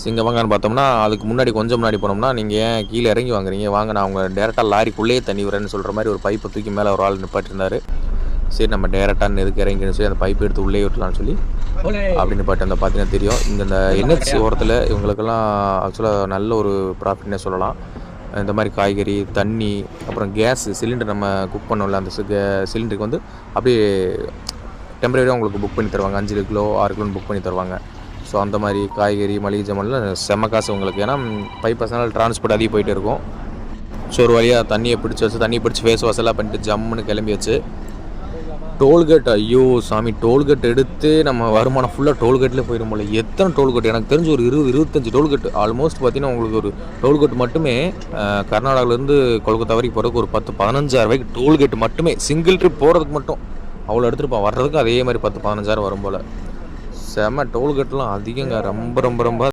சிங்கமங்கான்னு பார்த்தோம்னா அதுக்கு முன்னாடி கொஞ்சம் முன்னாடி போனோம்னா நீங்கள் ஏன் கீழே இறங்கி வாங்குறீங்க, வாங்க நான் அவங்க டேரெக்டாக லாரிக்குள்ளேயே தண்ணி வரேன்னு சொல்கிற மாதிரி ஒரு பைப்பை தூக்கி மேலே ஒரு ஆள் நிப்பாட்டிருந்தார். சரி நம்ம டேரெக்டாக எதுக்கு இறங்கின்னு சொல்லி அந்த பைப் எடுத்து உள்ளே விட்டலாம்னு சொல்லி அப்படி நிப்பாட்டி அந்த பார்த்தீங்கன்னா தெரியும். இந்த என்ஹெச் ஓரத்தில் இவங்களுக்கெல்லாம் ஆக்சுவலாக நல்ல ஒரு ப்ராஃபிட்னே சொல்லலாம். இந்த மாதிரி காய்கறி, தண்ணி, அப்புறம் கேஸு சிலிண்டர் நம்ம குக் பண்ணோம்ல அந்த சிலிண்டருக்கு வந்து அப்படியே டெம்பரரியாக உங்களுக்கு புக் பண்ணி தருவாங்க. 5 கிலோ 6 கிலோன்னு புக் பண்ணி தருவாங்க. ஸோ அந்த மாதிரி காய்கறி, மளிகை ஜாமான்லாம் செம்ம காசு உங்களுக்கு. ஏன்னா 5% டிரான்ஸ்போர்ட் அதிகம் போயிட்டு இருக்கும். ஸோ ஒரு வழியாக தண்ணியை பிடிச்சி ஃபேஸ் வாஷெல்லாம் பண்ணிட்டு ஜம்முன்னு கிளம்பி வச்சு டோல்கேட், ஐயோ சாமி, டோல்கேட் எடுத்து நம்ம வருமானம் ஃபுல்லாக டோல்கேட்லேயே போயிடும் போல. எத்தனை டோல்கேட் எனக்கு தெரிஞ்சு ஒரு 20-25 டோல்கேட் ஆல்மோஸ்ட் பார்த்தீங்கன்னா உங்களுக்கு ஒரு டோல்கேட் மட்டுமே கர்நாடகாவிலேருந்து கொல்கத்தா வரைக்கும் போகிறதுக்கு ஒரு 10-15,000 ரூபாய்க்கு டோல்கேட் மட்டுமே சிங்கிள் ட்ரிப் போகிறதுக்கு மட்டும் அவ்வளோ எடுத்துருப்பான். வர்றதுக்கு அதே மாதிரி 10-15,000 வரும் போல். செம்ம டோல்கேட்லாம் அதிகங்க, ரொம்ப ரொம்ப ரொம்ப